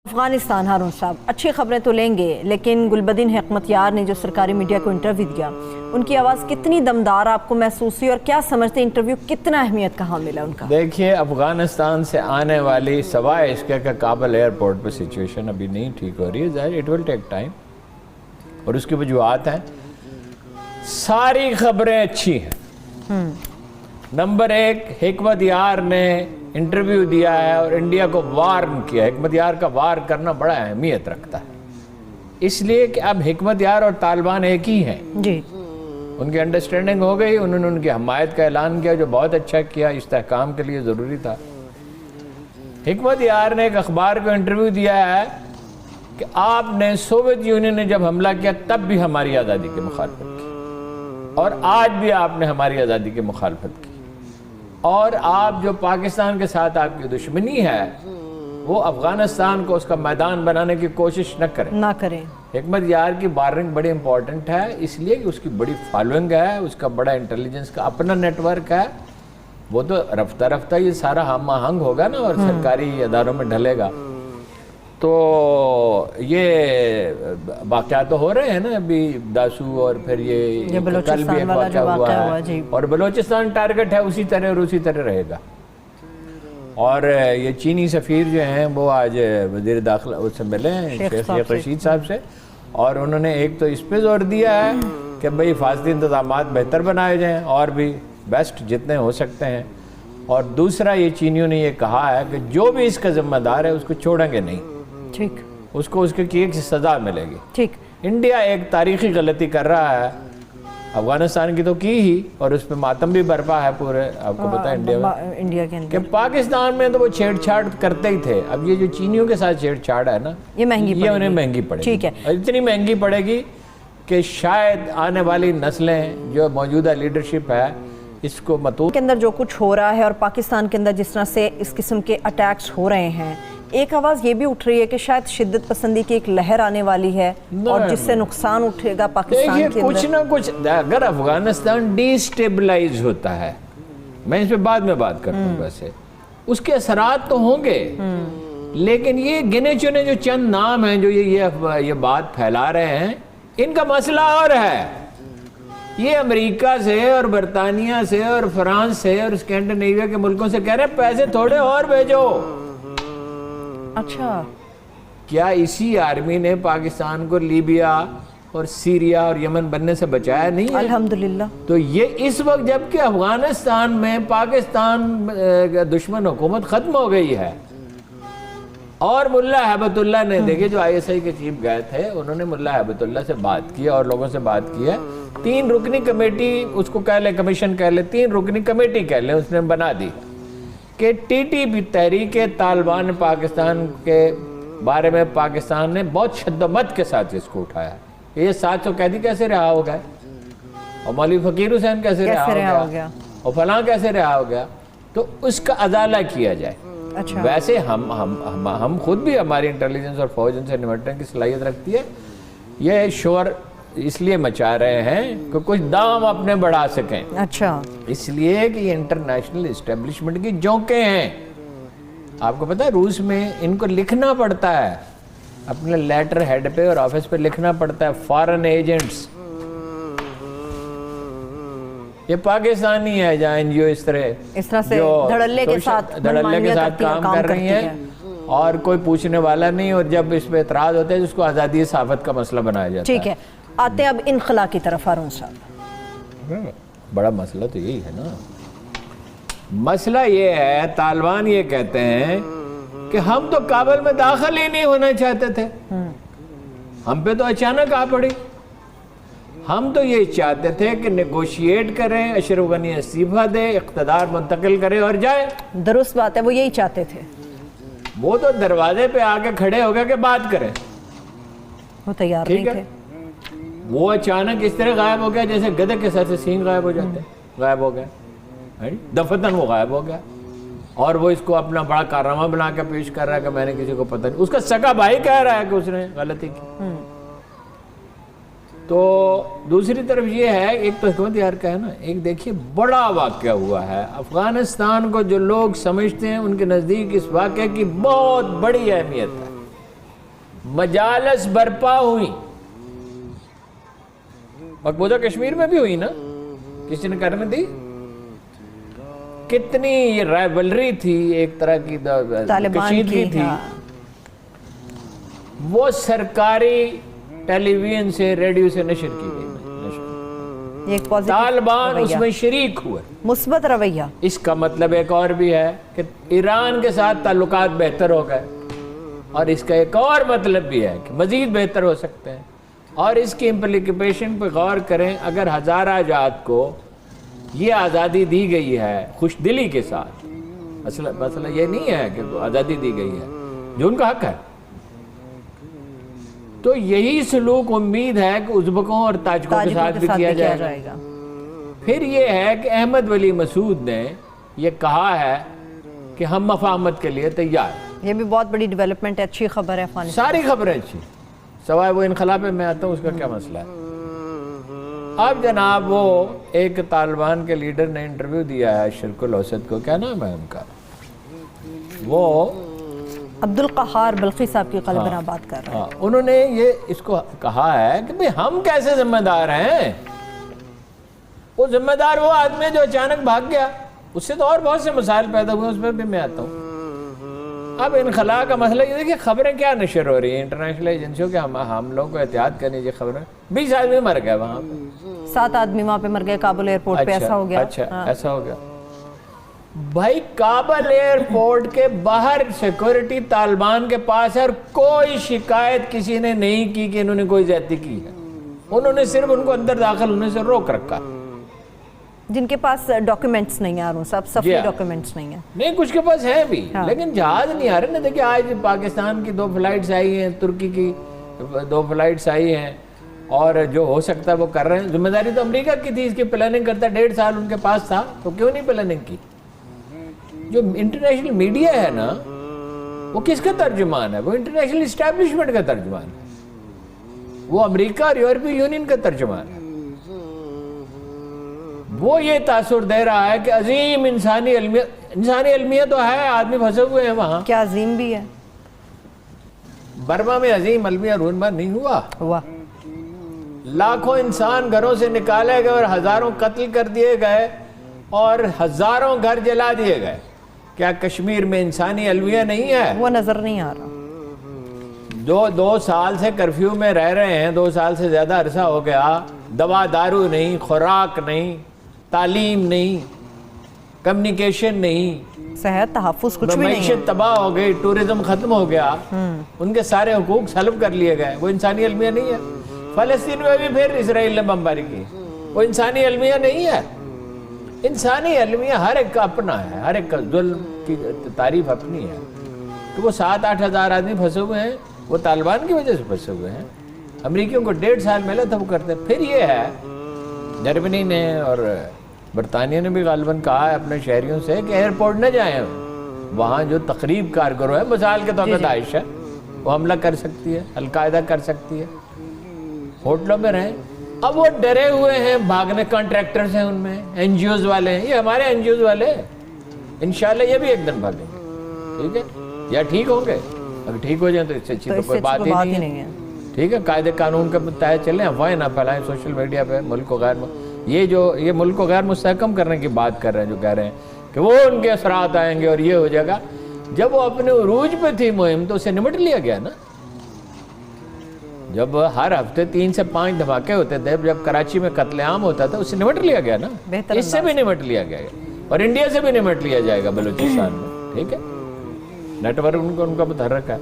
افغانستان ہارون صاحب اچھی خبریں تو لیں گے، لیکن گلبدین حکمت یار نے جو سرکاری میڈیا کو انٹرویو دیا، ان کی آواز کتنی دمدار آپ کو محسوس ہوئی اور کیا سمجھتے ہیں انٹرویو کتنا اہمیت کا حامل ہے ان کا؟ دیکھیے، افغانستان سے آنے والی سوائے اس کے کہ کابل ایئرپورٹ پہ سچویشن ابھی نہیں ٹھیک ہو رہی ہے، ظاہر اٹ ول ٹیک ٹائم، اور اس کی وجوہات ہیں، ساری خبریں اچھی ہیں۔ نمبر ایک، حکمت یار نے انٹرویو دیا ہے اور انڈیا کو وارن کیا۔ حکمت یار کا وار کرنا بڑا اہمیت رکھتا ہے، اس لیے کہ اب حکمت یار اور طالبان ایک ہی ہیں جی، ان کی انڈرسٹینڈنگ ہو گئی، انہوں نے ان کی حمایت کا اعلان کیا جو بہت اچھا کیا، استحکام کے لیے ضروری تھا۔ حکمت یار نے ایک اخبار کو انٹرویو دیا ہے کہ آپ نے سوویت یونین نے جب حملہ کیا تب بھی ہماری آزادی کی مخالفت کی، اور آج بھی آپ نے ہماری آزادی کی مخالفت کی، اور آپ جو پاکستان کے ساتھ آپ کی دشمنی ہے وہ افغانستان کو اس کا میدان بنانے کی کوشش نہ کریں۔ حکمت یار کی وارننگ بڑی امپورٹنٹ ہے، اس لیے کہ اس کی بڑی فالوئنگ ہے، اس کا بڑا انٹیلیجنس کا اپنا نیٹ ورک ہے، وہ تو رفتہ رفتہ یہ سارا ہم آہنگ ہوگا نا اور سرکاری اداروں میں ڈھلے گا۔ تو یہ واقعات تو ہو رہے ہیں نا ابھی، داسو اور پھر یہ کل بھی ایک واقعہ ہوا ہے، اور بلوچستان ٹارگٹ ہے اسی طرح اور اسی طرح رہے گا۔ اور یہ چینی سفیر جو ہیں وہ آج وزیر داخلہ اس سے ملے ہیں شیخ رشید صاحب سے، اور انہوں نے ایک تو اس پہ زور دیا ہے کہ بھئی حفاظتی انتظامات بہتر بنائے جائیں اور بھی بیسٹ جتنے ہو سکتے ہیں، اور دوسرا یہ چینیوں نے یہ کہا ہے کہ جو بھی اس کا ذمہ دار ہے اس کو چھوڑیں گے نہیں، ٹھیک، اس کو اس کے کی ایک سزا ملے گی۔ ٹھیک، انڈیا ایک تاریخی غلطی کر رہا ہے، افغانستان کی تو کی ہی، اور اس پہ ماتم بھی برپا ہے پورے، آپ کو پتہ ہے انڈیا کے کہ پاکستان میں تو وہ چھیڑ چھاڑ کرتے ہی تھے، اب یہ جو چینیوں کے ساتھ چھیڑ چھاڑ ہے نا، یہ انہیں مہنگی پڑے گی، ٹھیک ہے، اتنی مہنگی پڑے گی کہ شاید آنے والی نسلیں جو موجودہ لیڈرشپ ہے اس کو متوقع کے اندر جو کچھ ہو رہا ہے اور پاکستان کے اندر جس طرح سے اس قسم کے اٹیکس ہو رہے ہیں، ایک آواز یہ بھی اٹھ رہی ہے کہ شاید شدت پسندی کی ایک لہر آنے والی ہے اور جس سے نقصان اٹھے گا پاکستان کے اندر۔ کچھ نہ کچھ اگر افغانستان ڈی سٹیبلائز ہوتا ہے، میں اس پہ بعد میں بات کرتا ہوں، ویسے اس کے اثرات تو ہوں گے، لیکن یہ گنے چنے جو چند نام ہیں جو یہ بات پھیلا رہے ہیں، ان کا مسئلہ اور ہے، یہ امریکہ سے اور برطانیہ سے اور فرانس سے اور اسکینڈینیویا کے ملکوں سے کہہ رہے ہیں پیسے تھوڑے اور بھیجو۔ اچھا، کیا اسی آرمی نے پاکستان کو لیبیا اور سیریا اور یمن بننے سے بچایا نہیں ہے؟ الحمدللہ۔ تو یہ اس وقت جب کہ افغانستان میں پاکستان دشمن حکومت ختم ہو گئی ہے، اور ملا ہیبت اللہ نے، دیکھیں جو آئی ایس آئی کے چیف گئے تھے، انہوں نے ملا ہیبت اللہ سے بات کی اور لوگوں سے بات کی ہے، 3 رکنی کمیٹی اس کو کہہ لیں، کمیشن کہہ لیں، 3 رکنی کمیٹی کہہ لیں، اس نے بنا دی کہ ٹی ٹی پی تحریک طالبان پاکستان کے بارے میں پاکستان نے بہت شد و مت کے ساتھ اس کو اٹھایا ہے۔ یہ 700 قیدی کیسے رہا ہو گئے، اور مولوی فقیر حسین کیسے رہا ہو گیا، اور فلاں کیسے رہا ہو گیا، تو اس کا ازالہ کیا جائے۔ اچھا، ویسے ہم خود بھی، ہماری انٹیلیجنس اور فوج ان سے نمٹنے کی صلاحیت رکھتی ہے، یہ شور اس لیے مچا رہے ہیں کہ کچھ دام اپنے بڑھا سکیں، اچھا، اس لیے کہ یہ انٹرنیشنل اسٹیبلشمنٹ کی جونکیں ہیں۔ آپ کو پتہ ہے روس میں ان کو لکھنا پڑتا ہے، اپنے لیٹر ہیڈ پہ اور آفس پہ لکھنا پڑتا ہے فارن ایجنٹس، یہ پاکستانی ہے جہاں این جی او اس طرح سے دھڑلے کے ساتھ کام کر رہی ہیں، اور کوئی پوچھنے والا نہیں، اور جب اس پہ اعتراض ہوتا ہے اس کو آزادی صحافت کا مسئلہ بنایا جاتا ہے۔ ٹھیک ہے، آتے ہیں اب انخلا کی طرف ہارون صاحب۔ بڑا مسئلہ تو یہی ہے نا، مسئلہ یہ ہے، طالبان یہ کہتے ہیں کہ ہم تو کابل میں داخل ہی نہیں ہونا چاہتے تھے، ہم پہ تو اچانک آ پڑی، ہم تو یہ چاہتے تھے کہ نیگوشیٹ کریں، اشرف غنی استعفیٰ دے، اقتدار منتقل کرے اور جائے۔ درست بات ہے، وہ یہی چاہتے تھے، وہ تو دروازے پہ آ کے کھڑے ہو گئے کہ بات کریں، وہ تیار نہیں تھے، وہ اچانک اس طرح غائب ہو گیا جیسے گدھے کے سر سے سینگ غائب ہو جاتے ہیں، غائب ہو گئے، دفتن وہ غائب ہو گیا، اور وہ اس کو اپنا بڑا کارنامہ بنا کے پیش کر رہا ہے کہ میں نے کسی کو پتہ نہیں، اس کا سگا بھائی کہہ رہا ہے کہ اس نے غلطی کی۔ تو دوسری طرف یہ ہے، ایک تو حکمت یار کا ہے نا، ایک دیکھیے بڑا واقعہ ہوا ہے افغانستان کو، جو لوگ سمجھتے ہیں ان کے نزدیک اس واقعے کی بہت بڑی اہمیت ہے، مجالس برپا ہوئی، مقبوضہ کشمیر میں بھی ہوئی نا، کسی نے کرنے دی؟ کتنی رائیولری تھی، ایک طرح کی کشیدگی تھی، وہ سرکاری ٹیلی ویژن سے، ریڈیو سے نشر کی گئی، طالبان اس میں شریک ہوئے، مثبت رویہ۔ اس کا مطلب ایک اور بھی ہے کہ ایران کے ساتھ تعلقات بہتر ہو گئے، اور اس کا ایک اور مطلب بھی ہے کہ مزید بہتر ہو سکتے ہیں، اور اس کی امپلیکیشن پہ غور کریں۔ اگر ہزارہ جات کو یہ آزادی دی گئی ہے خوش دلی کے ساتھ، مسئلہ یہ نہیں ہے کہ آزادی دی گئی ہے، جو ان کا حق ہے، تو یہی سلوک امید ہے کہ ازبکوں اور تاجکوں کے ساتھ بھی کیا جائے گا۔ پھر یہ ہے کہ احمد ولی مسعود نے یہ کہا ہے کہ ہم مفاہمت کے لیے تیار ہیں۔ یہ بھی بہت بڑی ڈیولپمنٹ ہے، اچھی خبر ہے افغانستان۔ ساری خبریں اچھی، سوائے وہ انخلا پہ میں آتا ہوں، اس کا کیا مسئلہ ہے؟ اب جناب وہ ایک طالبان کے لیڈر نے انٹرویو دیا ہے شرق الاوسط کو، کیا نام ہے ان کا، وہ عبدالقہار بلخی صاحب کی قلب بنا بات کر رہے ہیں۔ انہوں نے یہ اس کو کہا ہے کہ بھئی ہم کیسے ذمہ دار ہیں؟ وہ ذمہ دار وہ آدمی جو اچانک بھاگ گیا، اس سے تو اور بہت سے مسائل پیدا ہوئے، اس پہ بھی میں آتا ہوں۔ اب انخلا کا مسئلہ یہ دیکھیں خبریں کیا نشر ہو رہی ہیں انٹرنیشنل ایجنسیوں کے، ہم لوگوں کو احتیاط کرنی چاہیے خبریں۔ 20 آدمی مر گئے وہاں پہ، 7 آدمی وہاں پہ مر گئے کابل ایئرپورٹ پہ، ایسا ہو گیا۔ اچھا ایسا ہو گیا بھائی، کابل ایئرپورٹ کے باہر سیکورٹی طالبان کے پاس ہے، اور کوئی شکایت کسی نے نہیں کی کہ انہوں نے کوئی زیادتی کی ہے، انہوں نے صرف ان کو اندر داخل ہونے سے روک رکھا۔ جن کے پاس ڈاکیومنٹس نہیں ہیں، سب سفری ڈاکیومنٹس نہیں ہیں، نہیں کچھ کے پاس ہیں بھی، لیکن جہاز نہیں آ رہے نا۔ دیکھیں آج پاکستان کی 2 فلائٹس آئی ہیں، ترکی کی 2 فلائٹس آئی ہیں، اور جو ہو سکتا ہے وہ کر رہے ہیں۔ ذمہ داری تو امریکہ کی تھی، اس کی پلاننگ کرتا 1.5 سال ان کے پاس تھا، تو کیوں نہیں پلاننگ کی؟ جو انٹرنیشنل میڈیا ہے نا، وہ کس کا ترجمان ہے؟ وہ انٹرنیشنل اسٹیبلشمنٹ کا ترجمان ہے، وہ امریکہ اور یورپی یونین کا ترجمان ہے۔ وہ یہ تاثر دے رہا ہے کہ عظیم انسانی المیہ تو ہے، آدمی پھنسے ہوئے ہیں وہاں۔ کیا عظیم بھی ہے؟ برما میں عظیم المیہ رونما نہیں ہوا، لاکھوں انسان گھروں سے نکالے گئے، اور ہزاروں قتل کر دیے گئے، اور ہزاروں گھر جلا دیے گئے۔ کیا کشمیر میں انسانی المیہ نہیں ہے؟ وہ نظر نہیں آ رہا۔ 2 سال سے کرفیو میں رہ رہے ہیں، 2 سال سے زیادہ عرصہ ہو گیا، دوا دارو نہیں، خوراک نہیں، تعلیم نہیں، کمیونیکیشن نہیں، صحت تحفظ کچھ بھی نہیں ہے، معیشت تباہ ہو گئی، ٹورزم ختم ہو گیا، ان کے سارے حقوق سلب کر لیے گئے۔ وہ انسانی المیہ نہیں ہے؟ فلسطین میں بھی پھر اسرائیل نے بمباری کی، وہ انسانی المیہ نہیں ہے؟ انسانی المیہ ہر ایک کا اپنا ہے، ہر ایک کا ظلم کی تعریف اپنی ہے۔ تو وہ 7-8 ہزار آدمی پھنسے ہوئے ہیں، وہ طالبان کی وجہ سے پھنسے ہوئے ہیں۔ امریکیوں کو 1.5 سال ملا تھا وہ کرتے۔ پھر یہ ہے جرمنی نے اور برطانیہ نے بھی غالباً کہا ہے اپنے شہریوں سے کہ ایئرپورٹ نہ جائیں، وہاں جو تقریب کارگروں ہے، مثال کے طور پہ داعش ہے، وہ حملہ کر سکتی ہے، القاعدہ کر سکتی ہے، ہوٹلوں میں رہیں۔ اب وہ ڈرے ہوئے ہیں، بھاگنے کنٹریکٹرز ہیں ان میں، این جی اوز والے ہیں، یہ ہمارے این جی اوز والے ہیں، انشاءاللہ یہ بھی ایک دن بھاگیں گے، ٹھیک ہے، یا ٹھیک ہوں گے، اگر ٹھیک ہو جائیں تو اس سے اچھی تو کوئی بات ہی نہیں ہے، ٹھیک ہے۔ قاعدے قانون کے تحت چلیں، افواہیں نہ پھیلائیں سوشل میڈیا پہ، ملک کو یہ ملک کو غیر مستحکم کرنے کی بات کر رہے ہیں، جو کہہ رہے ہیں کہ وہ ان کے اثرات آئیں گے اور یہ ہو جائے گا۔ جب وہ اپنے عروج پہ تھی مہم تو اسے نمٹ لیا گیا نا۔ جب ہر ہفتے 3 سے 5 دھماکے ہوتے تھے، جب کراچی میں قتل عام ہوتا تھا، اس سے نمٹ لیا گیا نا، اس سے بھی نمٹ لیا گیا، اور انڈیا سے بھی نمٹ لیا جائے گا بلوچستان میں، ٹھیک ہے۔ نیٹ ورک ان کا متحرک ہے،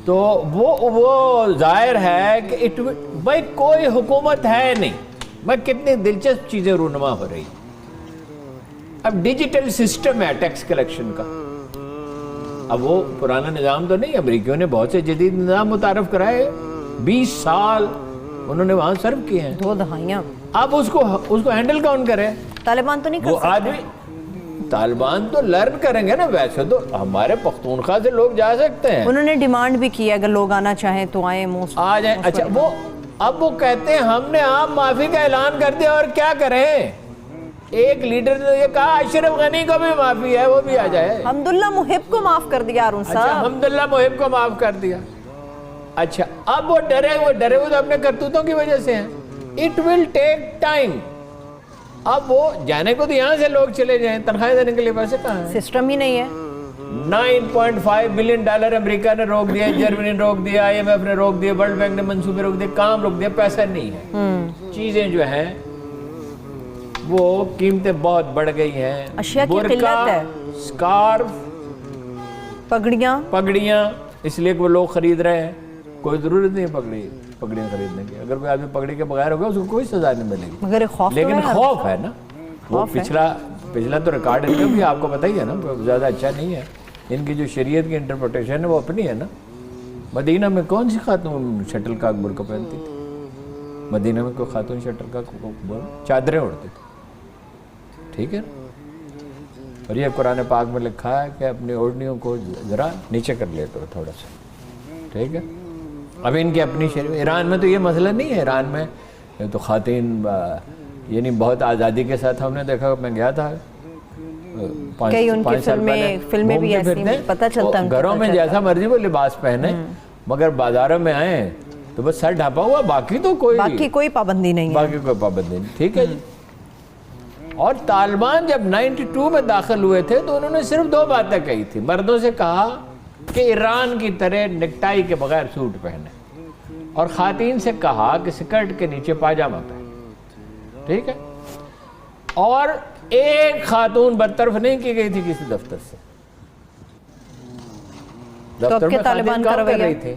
تو وہ ظاہر ہے کہ بھائی کوئی حکومت ہے نہیں۔ میں کتنی دلچسپ چیزیں رونما ہو رہی۔ اب ڈیجیٹل سسٹم ہے ٹیکس کلیکشن کا، اب وہ پرانا نظام تو نہیں، امریکیوں نے بہت سے جدید نظام متعارف کرائے، 20 سال انہوں نے وہاں سرو کیے ہیں، 2 دہائیاں۔ اب اس کو ہینڈل کون کرے؟ طالبان تو نہیں کر سکتے، آدمی طالبان تو لرن کریں گے نا، ویسے تو ہمارے پختونخوا سے لوگ جا سکتے ہیں، انہوں نے ڈیمانڈ بھی کی ہے اگر لوگ آنا چاہیں تو آئیں، آ جائیں۔ اچھا اب وہ کہتے ہیں ہم نے عام معافی کا اعلان کر دیا، اور کیا کریں؟ ایک لیڈر نے یہ کہا اشرف غنی کو بھی معافی ہے، وہ بھی آ جائے. حمداللہ محب کو معاف کر دیا ہارون اچھا صاحب. حمداللہ محب کو معاف کر دیا. اچھا اب وہ ڈرے ہوئے تو اپنے کرتوتوں کی وجہ سے ہیں. It will take time. اب وہ جانے کو تو یہاں سے لوگ چلے جائیں، تنخواہیں دینے کے لیے پیسے کہاں ہیں؟ سسٹم ہی نہیں ہے. $9.5 بلین امریکہ نے روک دیا، جرمنی نے روک دیا، IMF نے روک دیا، ورلڈ بینک نے منصوبے روک دیا، کام روک دیا، پیسہ نہیں ہے. چیزیں جو ہیں وہ قیمتیں بہت بڑھ گئی ہیں. اشیاء کی قلت ہے. سکارف، پگڑیاں اس لیے کہ وہ لوگ خرید رہے ہیں. کوئی ضرورت نہیں ہے پگڑیاں خریدنے کی. اگر کوئی آدمی پگڑی کے بغیر ہوگا اس کو کوئی سزا نہیں ملے گی، مگر خوف لیکن خوف ہے نا. وہ پچھلا تو ریکارڈ ہے بھی آپ کو پتہ ہی ہے نا، زیادہ اچھا نہیں ہے. ان کی جو شریعت کی انٹرپریٹیشن ہے وہ اپنی ہے نا. مدینہ میں کون سی خاتون شٹل کاک برقع پہنتی تھی؟ مدینہ میں کوئی خاتون شٹل کاک چادریں اڑتی تھی. ٹھیک ہے نا. اور یہ قرآن پاک میں لکھا ہے کہ اپنی اوڑھنیوں کو ذرا نیچے کر لیتے ہو تھوڑا سا. ٹھیک ہے. اب ان کی اپنی شریعت. ایران میں تو یہ مسئلہ نہیں ہے. ایران میں تو خواتین یعنی بہت آزادی کے ساتھ ہم نے دیکھا. میں گیا تھا کئی ان کی فلمیں بھی ایسی پتہ چلتا ہے گھروں میں جیسا مرضی وہ لباس پہنے، مگر بازاروں میں آئیں تو بس سر ڈھانپا ہوا، باقی تو کوئی پابندی نہیں ہے. باقی کوئی پابندی نہیں. ٹھیک ہے جی. اور طالبان جب 92 میں داخل ہوئے تھے تو انہوں نے صرف 2 باتیں کہی تھی. مردوں سے کہا کہ ایران کی طرح نیکٹائی کے بغیر سوٹ پہنے، اور خواتین سے کہا کہ سکرٹ کے نیچے پاجامہ پہنے. ٹھیک ہے. اور ایک خاتون برطرف نہیں کی گئی تھی کسی دفتر سے. اب کے طالبان کا کر رہی تھی.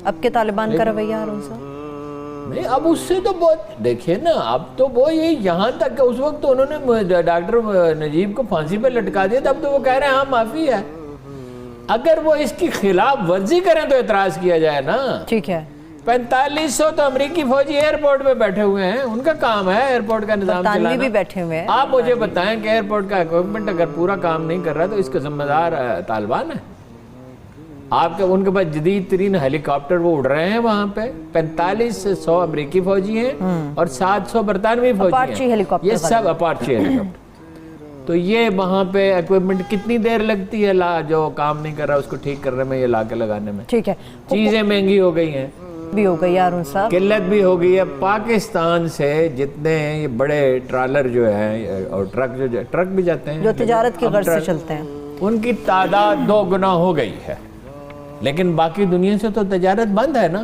اب کے طالبان کا رویہ ہارون صاحب نہیں، اب اس سے تو بہت دیکھیے نا. اب تو وہ یہاں تک کہ اس وقت تو انہوں نے ڈاکٹر نجیب کو پھانسی پہ لٹکا دیا. تب تو وہ کہہ رہے ہیں ہاں معافی ہے. اگر وہ اس کی خلاف ورزی کریں تو اعتراض کیا جائے نا. ٹھیک ہے. 4500 تو امریکی فوجی ایئرپورٹ پہ بیٹھے ہوئے ہیں. ان کا کام ہے ایئرپورٹ کا نظام چلانا. بھی بیٹھے ہوئے ہیں. آپ مجھے بتائیں کہ ایئرپورٹ کا اکوپمنٹ اگر پورا کام نہیں کر رہا تو اس کا ذمہ دار طالبان ہے. آپ کے ان کے پاس جدید ترین ہیلی کاپٹر وہ اڑ رہے ہیں وہاں پہ. 45 سے 100 امریکی فوجی ہیں اور 700 برطانوی فوجی ہیں. یہ سب اپارچی ہیلی کاپٹر. تو یہ وہاں پہ اکوپمنٹ کتنی دیر لگتی ہے جو کام نہیں کر رہا اس کو ٹھیک کرنے میں یا لا کے لگانے میں. ٹھیک ہے. چیزیں مہنگی ہو گئی ہیں، بھی ہو گئی ہارون صاحب، قلت بھی ہو گئی ہے. پاکستان سے جتنے یہ بڑے ٹرالر جو ہیں اور ٹرک بھی جاتے ہیں جو تجارت کی غرض سے چلتے ہیں، ان کی تعداد 2 گنا ہو گئی ہے. لیکن باقی دنیا سے تو تجارت بند ہے نا.